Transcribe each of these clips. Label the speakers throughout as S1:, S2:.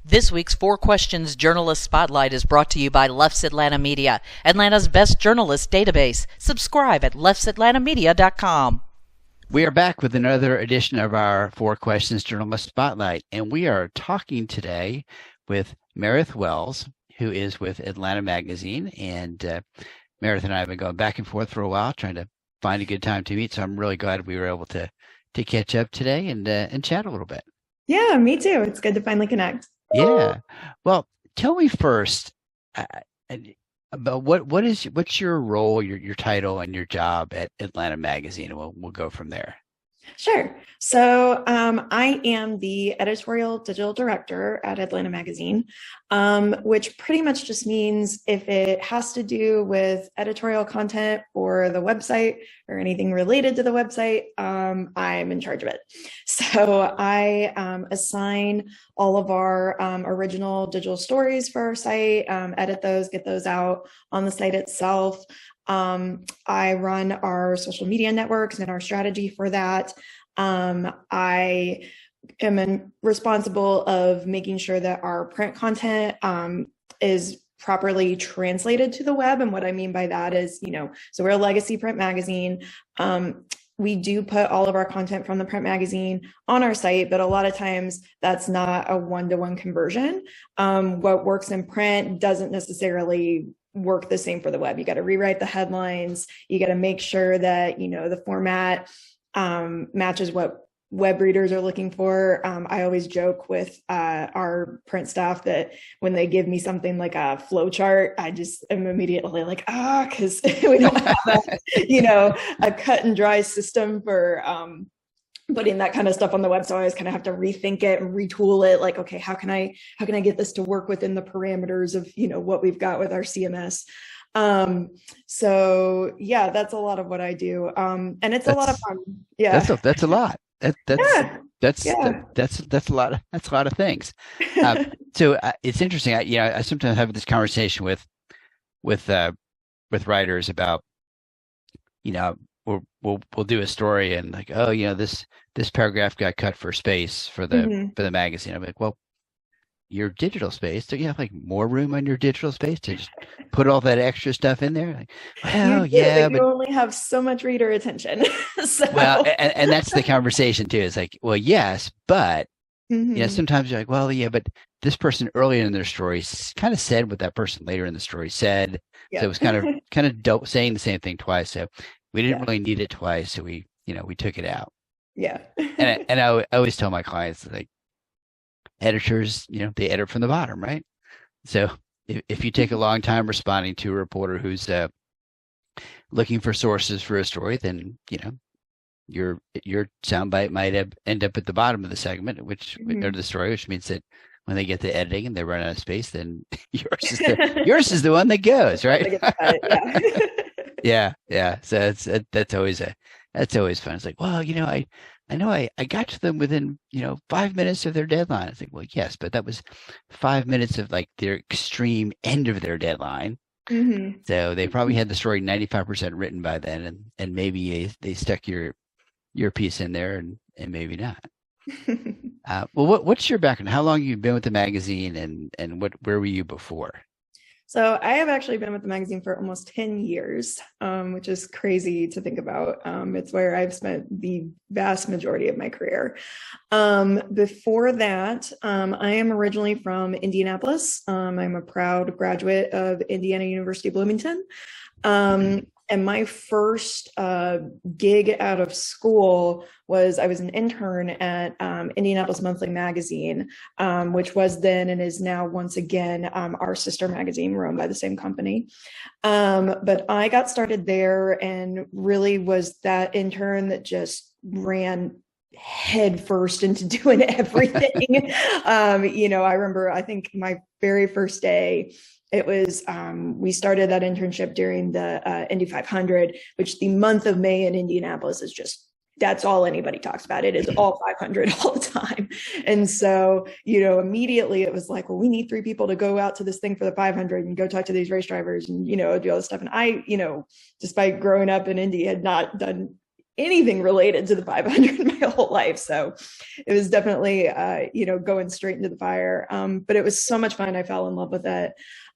S1: This week's Four Questions Journalist Spotlight is brought to you by Leff's Atlanta Media, Atlanta's best journalist database. Subscribe at leffsatlantamedia.com.
S2: We are back with another edition of our Four Questions Journalist Spotlight, and we are talking today with Myrydd Wells, who is with Atlanta Magazine, and Myrydd and I have been going back and forth for a while, trying to find a good time to meet, so I'm really glad we were able to catch up today and chat a little bit.
S3: Yeah, me too. It's good to finally connect.
S2: Yeah. Well, tell me first about what's your role, your title, and your job at Atlanta Magazine, and we'll go from there.
S3: Sure. So I am the editorial digital director at Atlanta Magazine, which pretty much just means if it has to do with editorial content or the website or anything related to the website, I'm in charge of it. So I assign all of our original digital stories for our site, edit those, get those out on the site itself. I run our social media networks and our strategy for that. I am responsible of making sure that our print content is properly translated to the web. And what I mean by that is, so we're a legacy print magazine. We do put all of our content from the print magazine on our site, but a lot of times that's not a one-to-one conversion. What works in print doesn't necessarily work the same for the web. You got to rewrite the headlines. You got to make sure that, the format matches what web readers are looking for. I always joke with our print staff that when they give me something like a flow chart, I just am immediately like, because we don't have a cut and dry system for putting that kind of stuff on the web. So I always kind of have to rethink it and retool it. Like, okay, how can I get this to work within the parameters of, what we've got with our CMS? So yeah, that's a lot of what I do. And it's a lot of fun. Yeah.
S2: That's a lot. That's a lot. That's a lot of things. So it's interesting. I sometimes have this conversation with writers about, we'll do a story and like, this paragraph got cut for space for the magazine. I'm like, well, your digital space, do you have like more room on your digital space to just put all that extra stuff in there? Like, well, yeah, but
S3: you only have so much reader attention. So.
S2: Well, and that's the conversation too. It's like, well, yes, but sometimes you're like, well, yeah, but this person earlier in their story kind of said what that person later in the story said. Yeah. So it was kind of dope saying the same thing twice. So we didn't really need it twice. So we took it out.
S3: Yeah.
S2: and I always tell my clients, like, editors, they edit from the bottom, right? So if you take a long time responding to a reporter who's looking for sources for a story, then your soundbite might end up at the bottom of the segment, or the story, which means that when they get to editing and they run out of space, then yours is the one that goes, right? Yeah. So that's always fun. It's like, well, I know I got to them within, 5 minutes of their deadline. I think, well, yes, but that was 5 minutes of like their extreme end of their deadline. Mm-hmm. So they probably had the story 95% written by then, and maybe they stuck your piece in there and maybe not. Well, what's your background? How long have you been with the magazine, and where were you before?
S3: So I have actually been with the magazine for almost 10 years, which is crazy to think about. It's where I've spent the vast majority of my career. Before that, I am originally from Indianapolis. I'm a proud graduate of Indiana University Bloomington. And my first gig out of school was I was an intern at Indianapolis Monthly Magazine, which was then and is now once again our sister magazine run by the same company. But I got started there and really was that intern that just ran head first into doing everything. I remember, I think my very first day, it was, we started that internship during the Indy 500, which the month of May in Indianapolis is just, that's all anybody talks about. It is all 500 all the time. And so, immediately it was like, well, we need 3 people to go out to this thing for the 500 and go talk to these race drivers and, do all this stuff. And I, despite growing up in Indy, had not done anything related to the 500 my whole life. So it was definitely, going straight into the fire. But it was so much fun. I fell in love with it.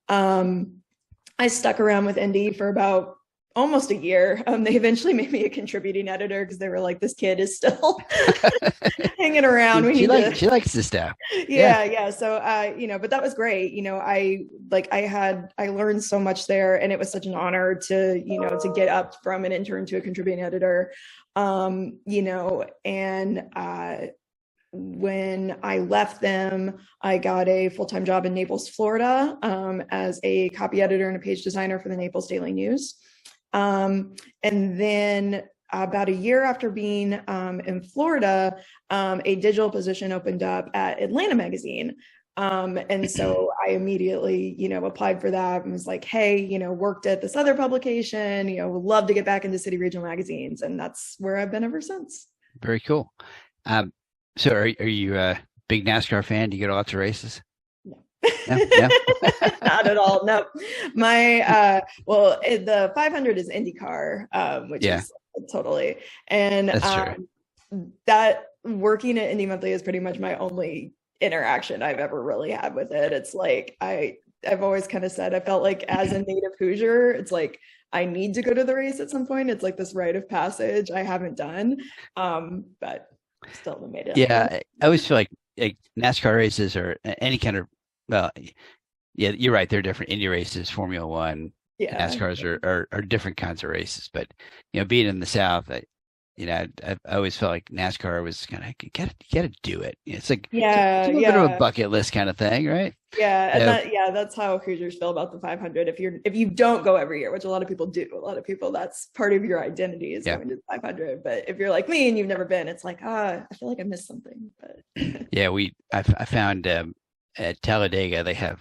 S3: I stuck around with Indy for about almost a year. They eventually made me a contributing editor because they were like, this kid is still hanging around.
S2: She likes this stuff.
S3: Yeah. So, but that was great. I learned so much there, and it was such an honor to get up from an intern to a contributing editor. When I left them, I got a full-time job in Naples, Florida, as a copy editor and a page designer for the Naples Daily News. And then about a year after being in Florida, a digital position opened up at Atlanta Magazine. And so I immediately, applied for that and was like, hey, worked at this other publication, would love to get back into city regional magazines. And that's where I've been ever since.
S2: Very cool. So are you a big NASCAR fan? Do you go to lots of races?
S3: No.
S2: No?
S3: Not at all. No. The 500 is IndyCar, which is totally. And that working at Indy Monthly is pretty much my only interaction I've ever really had with it. It's like, I've always kind of said, I felt like as a native Hoosier, it's like, I need to go to the race at some point. It's like this rite of passage I haven't done. But still haven't made it.
S2: Yeah. I always feel like NASCAR races or any kind of, you're right. They're different. Indy races, Formula One, NASCARs are different kinds of races. But, being in the South, I always felt like NASCAR was kind of, you gotta do it. It's like it's a little bit of a bucket list kind of thing, right?
S3: Yeah, and that's how Hoosiers feel about the 500. If you don't go every year, which a lot of people do, a lot of people, that's part of your identity is going to the 500. But if you're like me and you've never been, it's like, I feel like I missed something. But
S2: I found at Talladega they have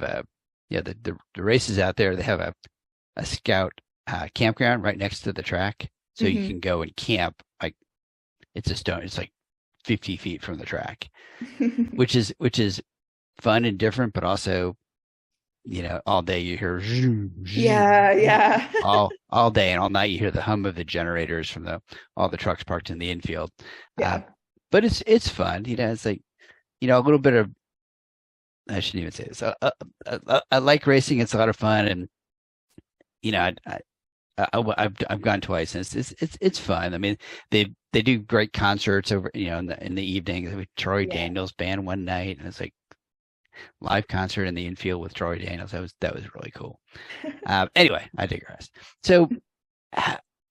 S2: the races out there. They have a scout campground right next to the track. So you can go and camp, like it's a stone. It's like 50 feet from the track, which is fun and different, but also, all day you hear all day and all night you hear the hum of the generators from all the trucks parked in the infield. But it's fun. It's like a little bit of, I shouldn't even say this. I like racing. It's a lot of fun, and I've gone twice, and it's fun. I mean, they do great concerts over in the evening. Troy Daniels band one night, and it's like live concert in the infield with Troy Daniels. That was really cool. Anyway, I digress. So,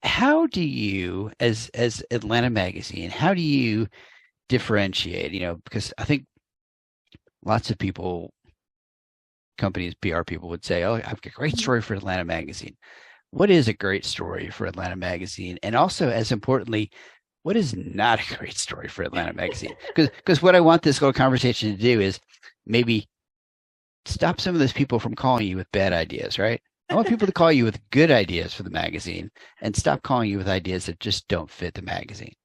S2: how do you, as Atlanta Magazine, how do you differentiate? Because I think lots of people, companies, PR people would say, "Oh, I've got a great story for Atlanta Magazine." What is a great story for Atlanta Magazine? And also, as importantly, what is not a great story for Atlanta Magazine? Because what I want this little conversation to do is maybe stop some of those people from calling you with bad ideas, right? I want people to call you with good ideas for the magazine and stop calling you with ideas that just don't fit the magazine.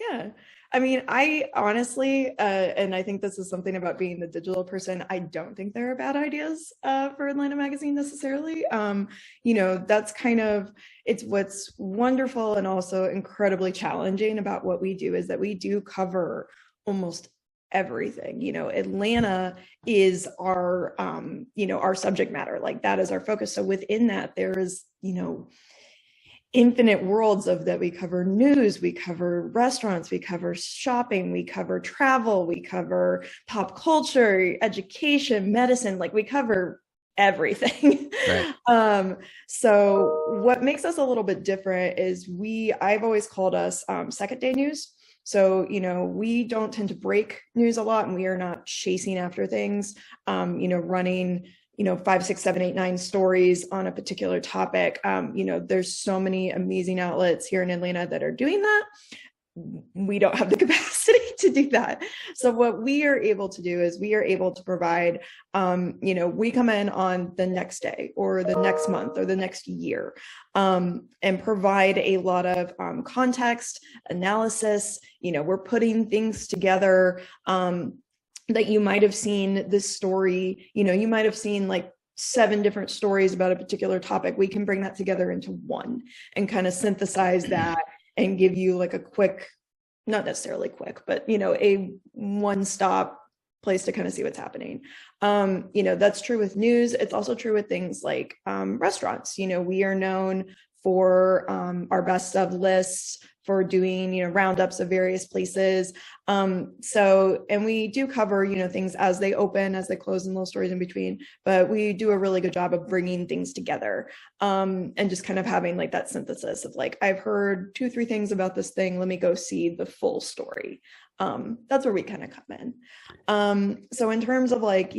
S3: Yeah. I mean, I honestly, and I think this is something about being the digital person, I don't think there are bad ideas for Atlanta Magazine necessarily. That's kind of, it's what's wonderful and also incredibly challenging about what we do is that we do cover almost everything. Atlanta is our, our subject matter, like that is our focus. So within that, there is, infinite worlds of that. We cover news, we cover restaurants, we cover shopping, we cover travel, we cover pop culture, education, medicine, like we cover everything. Right. So what makes us a little bit different is I've always called us second day news. So, we don't tend to break news a lot, and we are not chasing after things, running 5, 6, 7, 8, 9 stories on a particular topic. There's so many amazing outlets here in Atlanta that are doing that. We don't have the capacity to do that. So what we are able to do is we are able to provide, we come in on the next day or the next month or the next year, and provide a lot of context, analysis. We're putting things together, that you might have seen this story, you might have seen like 7 different stories about a particular topic. We can bring that together into one and kind of synthesize that and give you like a quick, not necessarily quick, but a one-stop place to kind of see what's happening. That's true with news. It's also true with things like restaurants. We are known for our best of lists, for doing roundups of various places. And we do cover things as they open, as they close, and little stories in between. But we do a really good job of bringing things together and just kind of having like that synthesis of like, I've heard 2-3 things about this thing. Let me go see the full story. That's where we kind of come in. So in terms of like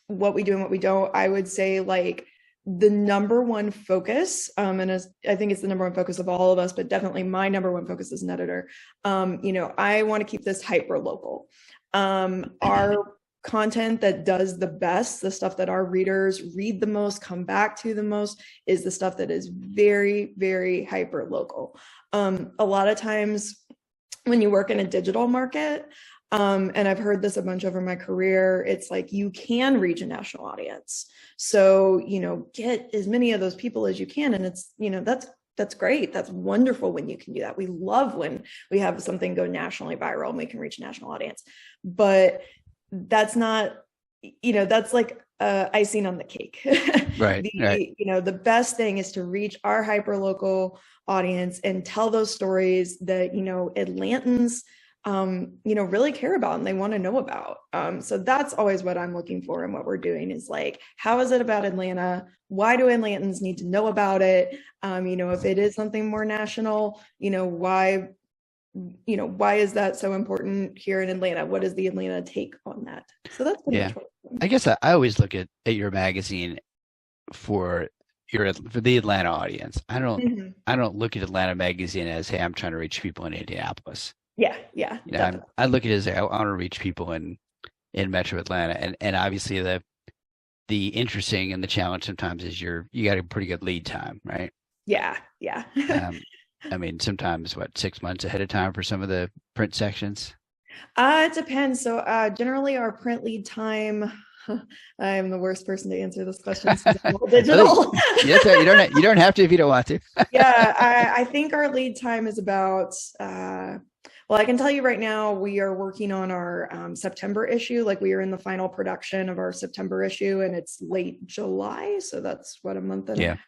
S3: what we do and what we don't, I would say like the number one focus, and I think it's the number one focus of all of us, but definitely my number one focus as an editor. I want to keep this hyper local. Our content that does the best, the stuff that our readers read the most, come back to the most, is the stuff that is very, very hyper local. A lot of times when you work in a digital market, and I've heard this a bunch over my career, it's like you can reach a national audience. So, get as many of those people as you can. And it's, that's great. That's wonderful when you can do that. We love when we have something go nationally viral and we can reach a national audience. But that's not, that's like icing on the cake.
S2: Right. Right.
S3: The best thing is to reach our hyper-local audience and tell those stories that, Atlantans really care about and they want to know about. So that's always what I'm looking for, and what we're doing is like, how is it about Atlanta? Why do Atlantans need to know about it? If it is something more national, why is that so important here in Atlanta? What is the Atlanta take on that? So that's pretty much what I'm doing.
S2: I guess I always look at your magazine for the Atlanta audience. I don't look at Atlanta magazine as, hey, I'm trying to reach people in Indianapolis.
S3: Yeah.
S2: I look at it as I want to reach people in Metro Atlanta, and obviously the interesting and the challenge sometimes is you got a pretty good lead time, right?
S3: Yeah.
S2: I mean, sometimes 6 months ahead of time for some of the print sections.
S3: It depends. So generally, our print lead time. I am the worst person to answer this question. Digital.
S2: Yes, you don't have to if you don't want to.
S3: Yeah, I think our lead time is about. Well, I can tell you right now, we are working on our September issue. Like, we are in the final production of our September issue, and it's late July. So that's a month and a half.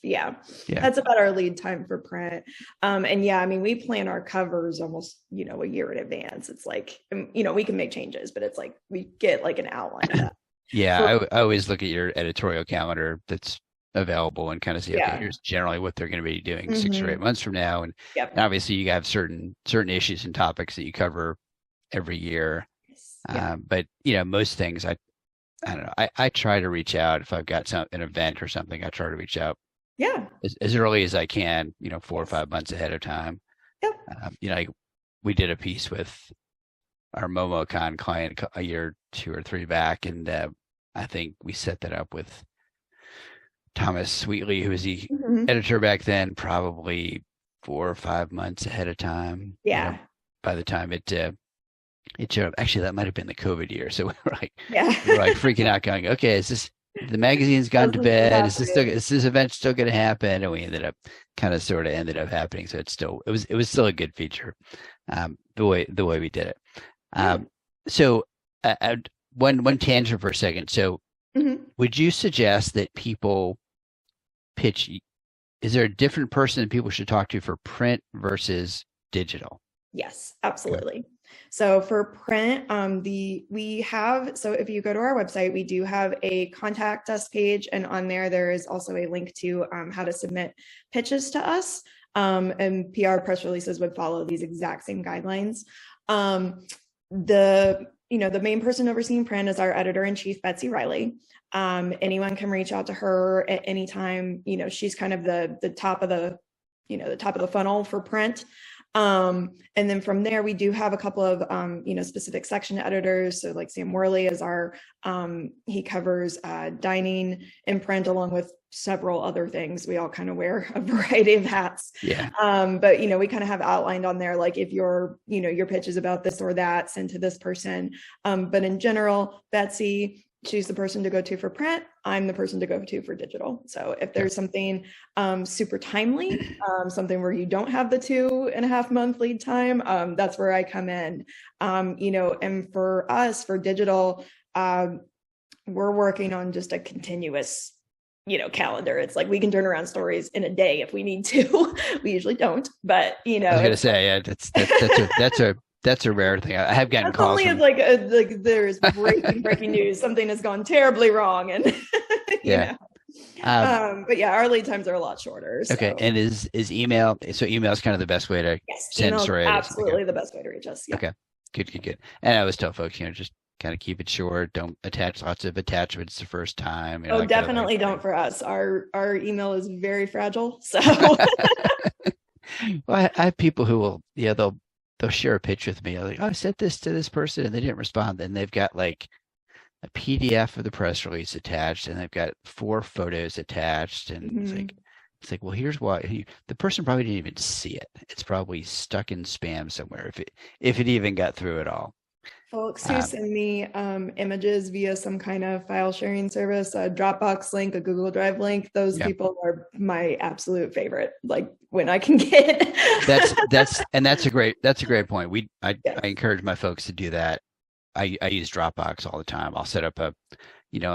S3: Yeah, that's about our lead time for print. And yeah, I mean, we plan our covers almost, a year in advance. It's like, we can make changes, but it's like we get like an outline of that.
S2: Yeah, I always look at your editorial calendar that's available and kind of see, okay, here's generally what they're going to be doing 6 or 8 months from now. And obviously you have certain issues and topics that you cover every year. But most things I don't know. I try to reach out if I've got an event or something. I try to reach out as early as I can, 4 or 5 months ahead of time. We did a piece with our MomoCon client a year, 2 or 3 back, and I think we set that up with Thomas Sweetley, who was the editor back then, probably 4 or 5 months ahead of time.
S3: Yeah.
S2: By the time it showed up, actually that might have been the COVID year. So we were like freaking out, going, okay, is this, the magazine's gone to bed? Is this event still going to happen? And we ended up ended up happening. So it was still a good feature, the way we did it. So one tangent for a second. So would you suggest that people pitch? Is there a different person that people should talk to for print versus digital?
S3: Yes, absolutely. Okay. So for print, so if you go to our website, we do have a contact us page, and on there is also a link to how to submit pitches to us. And PR press releases would follow these exact same guidelines. The main person overseeing print is our editor-in-chief, Betsy Riley. Anyone can reach out to her at any time. She's kind of the top of the funnel for print. And then from there, we do have a couple of, specific section editors. So like Sam Worley is he covers dining and print, along with several other things. We all kind of wear a variety of hats. Yeah. But, we kind of have outlined on there, like, if your pitch is about this or that, send to this person. But in general, Betsy she's the person to go to for print. I'm the person to go to for digital. So if there's something super timely, something where you don't have the 2.5 month lead time, that's where I come in. And for us, for digital, we're working on just a continuous calendar. It's like we can turn around stories in a day if we need to. We usually don't, but
S2: I was gonna say, yeah, that's a rare thing. I have gotten calls.
S3: Only like there's breaking news. Something has gone terribly wrong, and but yeah, our lead times are a lot shorter. So.
S2: Okay, and is email? So email is kind of the best way to send stories.
S3: Absolutely, the best way to reach us. Yeah.
S2: Okay, good. And I always tell folks, just kind of keep it short. Don't attach lots of attachments the first time.
S3: Definitely don't for us. Our email is very fragile. So,
S2: well, I have people who will, they'll share a pitch with me. I'm like, I sent this to this person and they didn't respond. Then they've got like a PDF of the press release attached, and they've got 4 photos attached, and it's like, well, here's why. The person probably didn't even see it. It's probably stuck in spam somewhere if it even got through at all.
S3: Folks who send me images via some kind of file sharing service, a Dropbox link, a Google Drive link, those people are my absolute favorite. Like when I can get
S2: that's a great point. I encourage my folks to do that. I use Dropbox all the time. I'll set up a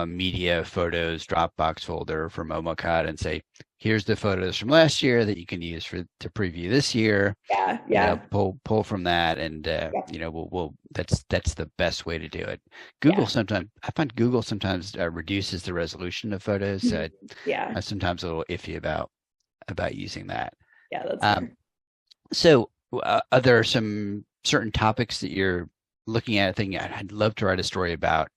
S2: media photos Dropbox folder for MomoCut and say, here's the photos from last year that you can use to preview this year. Pull from that, and we'll that's the best way to do it. I find Google sometimes reduces the resolution of photos. So I'm sometimes a little iffy about using that.
S3: Yeah, that's fair.
S2: So are there some certain topics that you're looking at, thinking I'd love to write a story about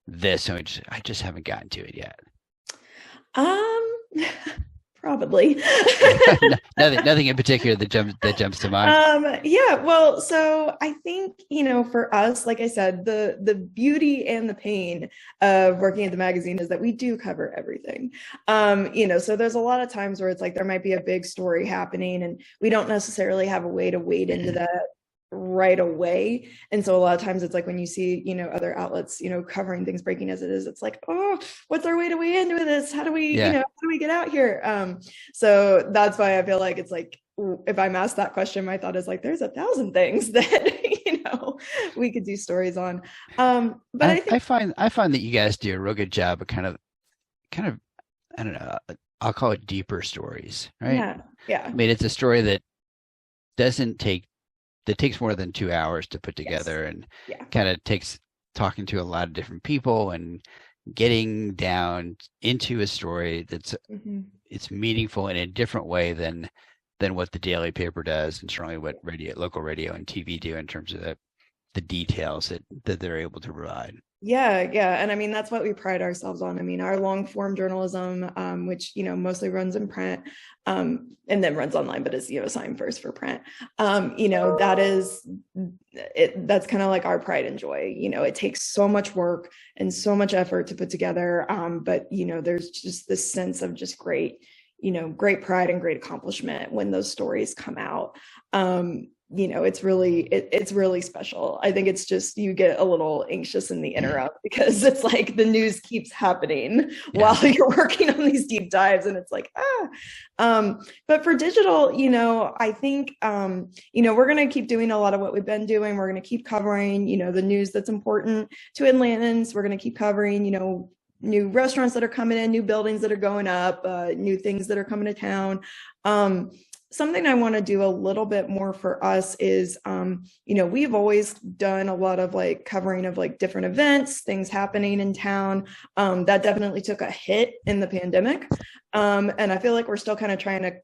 S2: this, and I just haven't gotten to it yet?
S3: Probably.
S2: nothing in particular that jumps to mind.
S3: Well, so I think, for us, like I said, the beauty and the pain of working at the magazine is that we do cover everything. So there's a lot of times where it's like there might be a big story happening and we don't necessarily have a way to wade into that right away. And so a lot of times it's like when you see, other outlets, covering things breaking as it is, it's like, oh, what's our way to weigh into this? How do we, how do we get out here? So that's why I feel like it's like, if I'm asked that question, my thought is like, there's 1,000 things that, we could do stories on. But I
S2: find that you guys do a real good job of kind of, I don't know, I'll call it deeper stories, right?
S3: Yeah.
S2: I mean, it's a story that takes more than 2 hours to put together, and kind of takes talking to a lot of different people and getting down into a story that's it's meaningful in a different way than what the daily paper does, and certainly what local radio and TV do in terms of the details that they're able to provide.
S3: Yeah. And I mean, that's what we pride ourselves on. I mean, our long form journalism, which, mostly runs in print, and then runs online, but is, assigned first for print. That's kind of like our pride and joy. It takes so much work and so much effort to put together. But, there's just this sense of just great pride and great accomplishment when those stories come out. It's really special. I think it's just, you get a little anxious in the interim because it's like the news keeps happening while you're working on these deep dives, and it's like, but for digital, I think, we're going to keep doing a lot of what we've been doing. We're going to keep covering, the news that's important to Atlantans. We're going to keep covering, new restaurants that are coming in, new buildings that are going up, new things that are coming to town. Something I want to do a little bit more for us is, we've always done a lot of like covering of like different events, things happening in town. That definitely took a hit in the pandemic. And I feel like we're still kind of trying to,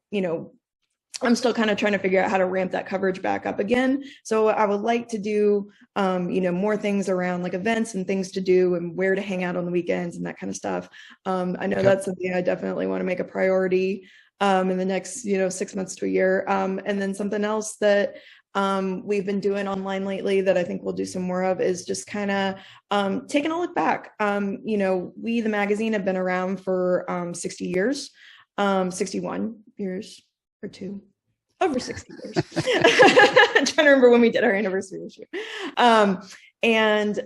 S3: I'm still kind of trying to figure out how to ramp that coverage back up again. So I would like to do, more things around like events and things to do and where to hang out on the weekends and that kind of stuff. I know that's something I definitely want to make a priority in the next, 6 months to a year. And then something else that we've been doing online lately that I think we'll do some more of is just kind of taking a look back. We, the magazine, have been around for 60 years, 61 years or two. Over 60 years. I'm trying to remember when we did our anniversary this year. And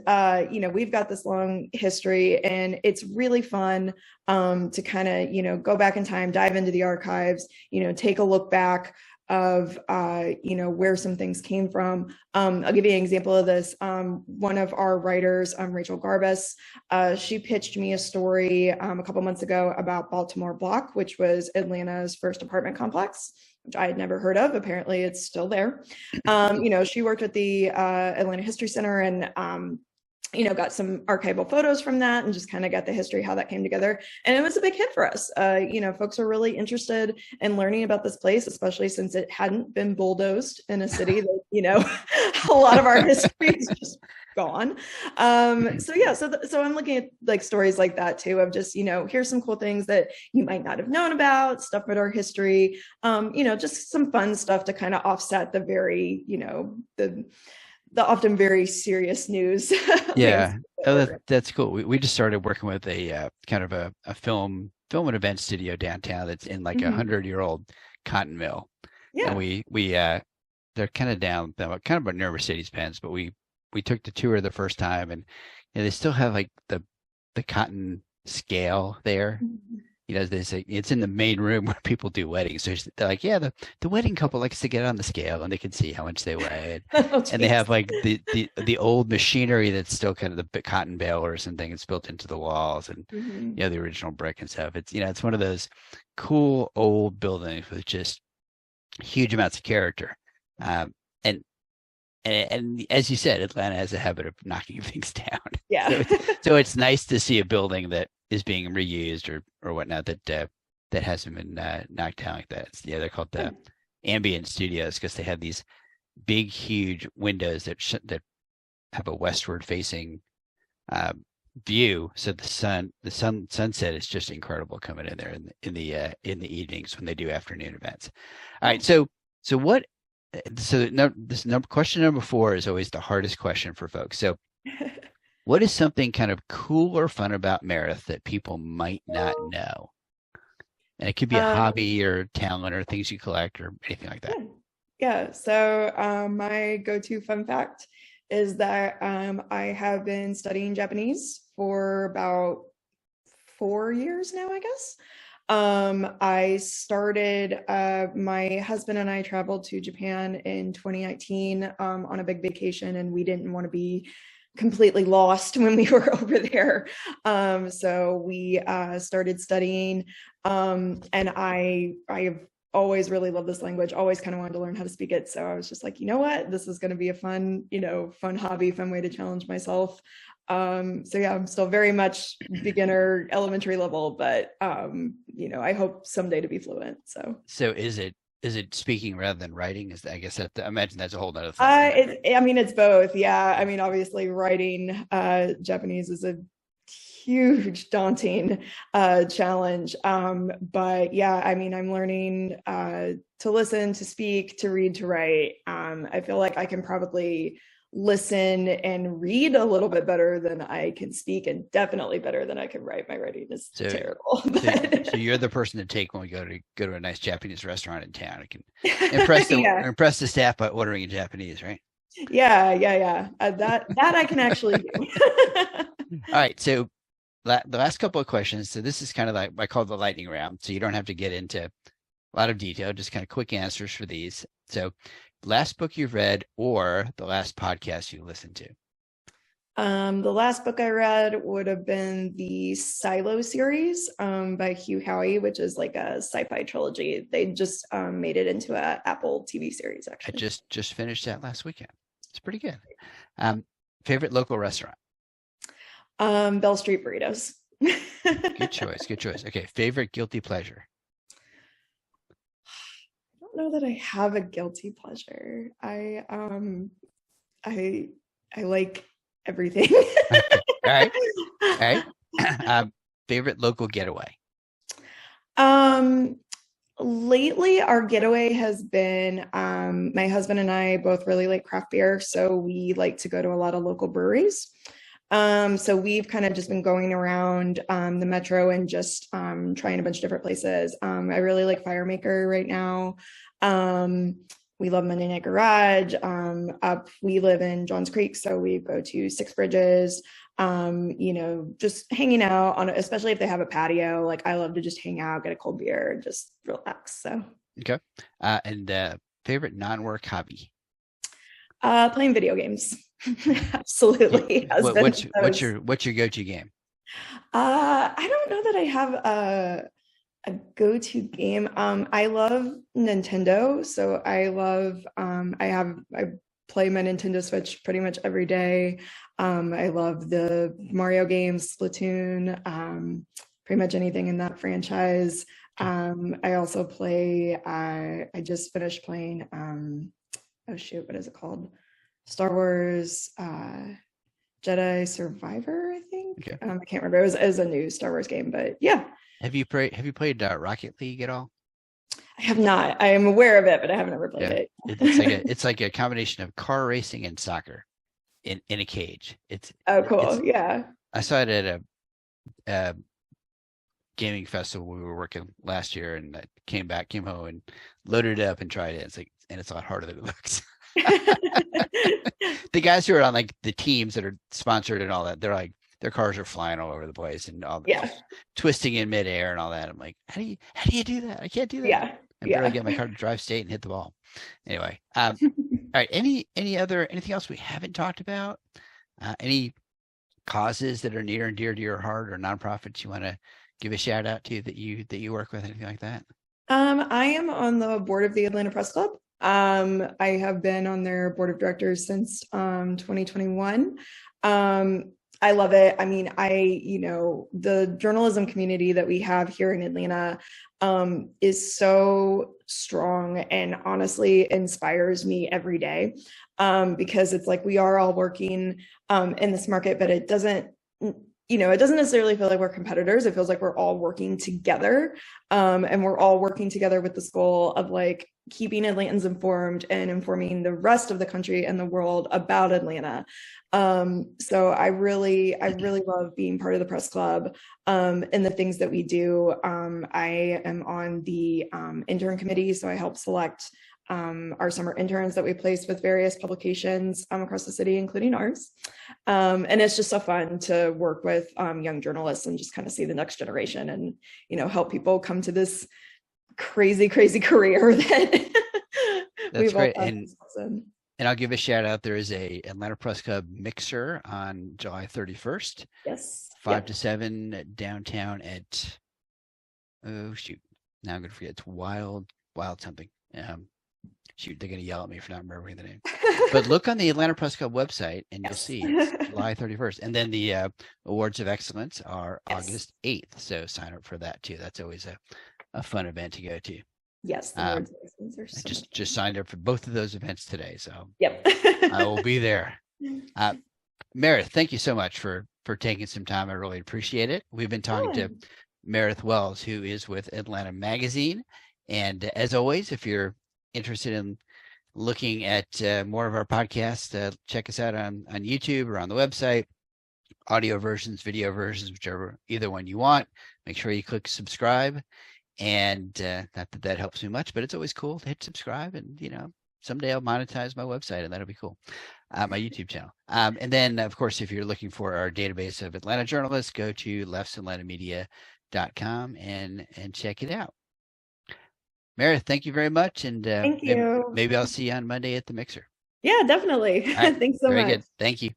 S3: we've got this long history, and it's really fun to kind of go back in time, dive into the archives, take a look back of where some things came from. I'll give you an example of this. One of our writers, Rachel Garbus, she pitched me a story a couple months ago about Baltimore Block, which was Atlanta's first apartment complex, which I had never heard of. Apparently it's still there. She worked at the Atlanta History Center, and got some archival photos from that and just kind of got the history, how that came together. And it was a big hit for us. Folks are really interested in learning about this place, especially since it hadn't been bulldozed in a city that, a lot of our history is just gone. So I'm looking at like stories like that too, of just, here's some cool things that you might not have known about, stuff about our history, just some fun stuff to kind of offset the very, the often very serious news.
S2: Yeah. That's cool. We just started working with a kind of a film and event studio downtown that's in like a 100-year-old cotton mill.
S3: Yeah.
S2: And we they're kind of down, kind of near Mercedes-Benz, but we took the tour the first time, and they still have like the cotton scale there. They say it's in the main room where people do weddings. So they're like, yeah, the wedding couple likes to get on the scale, and they can see how much they weigh. And they have like the old machinery that's still kind of the cotton balers and things built into the walls, and the original brick and stuff. It's it's one of those cool old buildings with just huge amounts of character. And as you said, Atlanta has a habit of knocking things down.
S3: Yeah.
S2: So it's nice to see a building that is being reused or whatnot that hasn't been knocked down like that. They're called the ambient studios because they have these big, huge windows that have a westward facing view. So the sunset is just incredible coming in there in the evenings when they do afternoon events. All right, so what? So question number 4 is always the hardest question for folks. So what is something kind of cool or fun about Myrydd that people might not know? And it could be a hobby or talent or things you collect or anything like that.
S3: Yeah. So my go-to fun fact is that I have been studying Japanese for about 4 years now, I guess. I started, my husband and I traveled to Japan in 2019 on a big vacation, and we didn't want to be completely lost when we were over there. So we started studying, and I have always really loved this language, always kind of wanted to learn how to speak it. So I was just like, you know what, this is going to be a fun hobby, fun way to challenge myself. So yeah, I'm still very much beginner, elementary level, but I hope someday to be fluent. So
S2: is it speaking rather than writing? I imagine that's a whole other thing.
S3: It's both. Yeah. I mean, obviously writing Japanese is a huge, daunting challenge. But yeah, I mean, I'm learning to listen, to speak, to read, to write. I feel like I can probably listen and read a little bit better than I can speak, and definitely better than I can write. My writing is terrible.
S2: So you're the person to take when we go to a nice Japanese restaurant in town. I can impress the staff by ordering in Japanese, right?
S3: Yeah. That I can actually do.
S2: All right. So the last couple of questions. So this is kind of like I call the lightning round. So you don't have to get into a lot of detail, just kind of quick answers for these. So last book you've read or the last podcast you listened to?
S3: The last book I read would have been the Silo series by Hugh Howey, which is like a sci-fi trilogy. They just made it into an Apple TV series, actually.
S2: I just finished that last weekend. It's pretty good. Favorite local restaurant?
S3: Bell Street Burritos.
S2: Good choice. Okay, favorite guilty pleasure?
S3: Know that I have a guilty pleasure. I like everything.
S2: All right. Favorite local getaway?
S3: Lately our getaway has been my husband and I both really like craft beer, so we like to go to a lot of local breweries. So we've kind of just been going around the metro and just trying a bunch of different places. I really like Firemaker right now. we love Monday Night Garage. We live in Johns Creek, so we go to Six Bridges. Just hanging out on, especially if they have a patio. Like I love to just hang out, get a cold beer, and just relax. So
S2: Okay. And favorite non-work hobby?
S3: Playing video games. Absolutely.
S2: What's your go-to game?
S3: I don't know that I have a go-to game. I love Nintendo, so I love I play my Nintendo Switch pretty much every day. I love the Mario games, Splatoon, pretty much anything in that franchise. I also play, I just finished playing, oh shoot, what is it called? Star Wars Jedi Survivor, I think.
S2: Okay.
S3: I can't remember. It was a new Star Wars game, but yeah.
S2: Have you played Rocket League at all?
S3: I have not. I am aware of it, but I haven't ever played it.
S2: It's like a combination of car racing and soccer in a cage.
S3: Cool. Yeah.
S2: I saw it at a gaming festival we were working last year, and I came home and loaded it up and tried it. It's a lot harder than it looks. The guys who are on like the teams that are sponsored and all that, they're like, their cars are flying all over the place and all twisting in midair and all that. I'm like, how do you do that? I can't do that.
S3: Yeah.
S2: I better get my car to drive state and hit the ball. Anyway, all right. Anything else we haven't talked about? Any causes that are near and dear to your heart or nonprofits you want to give a shout out to that you work with, anything like that?
S3: I am on the board of the Atlanta Press Club. I have been on their board of directors since 2021. I love it. I mean, the journalism community that we have here in Atlanta is so strong and honestly inspires me every day, because it's like we are all working in this market, but it doesn't necessarily feel like we're competitors. It feels like we're all working together, and we're all working together with this goal of like keeping Atlantans informed and informing the rest of the country and the world about Atlanta. So I really love being part of the press club and the things that we do. I am on the intern committee, so I help select our summer interns that we place with various publications across the city, including ours. And it's just so fun to work with young journalists and just kind of see the next generation and, help people come to this crazy career that
S2: that's great. And I'll give a shout out. There is a Atlanta Press Club mixer on July 31st.
S3: Yes.
S2: 5 to 7 downtown at, oh shoot, now I'm going to forget. It's wild something. Shoot, they're going to yell at me for not remembering the name. But look on the Atlanta Press Club website and you'll see it's July 31st. And then the Awards of Excellence are August 8th. So sign up for that too. That's always a fun event to go to.
S3: Yes, the Awards of Excellence are so
S2: I just signed up for both of those events today. So
S3: yep.
S2: I will be there. Myrydd, thank you so much for taking some time. I really appreciate it. We've been talking to Myrydd Wells, who is with Atlanta Magazine. And as always, if you're interested in looking at more of our podcasts, check us out on YouTube or on the website. Audio versions, video versions, either one you want. Make sure you click subscribe. And not that helps me much, but it's always cool to hit subscribe. And someday I'll monetize my website, and that'll be cool. My YouTube channel. And then, of course, if you're looking for our database of Atlanta journalists, go to leffsatlanta.media.com and check it out. Myrydd, thank you very much. And
S3: thank you.
S2: Maybe I'll see you on Monday at the mixer.
S3: Yeah, definitely.
S2: Right.
S3: Thanks so much.
S2: Very good. Thank you.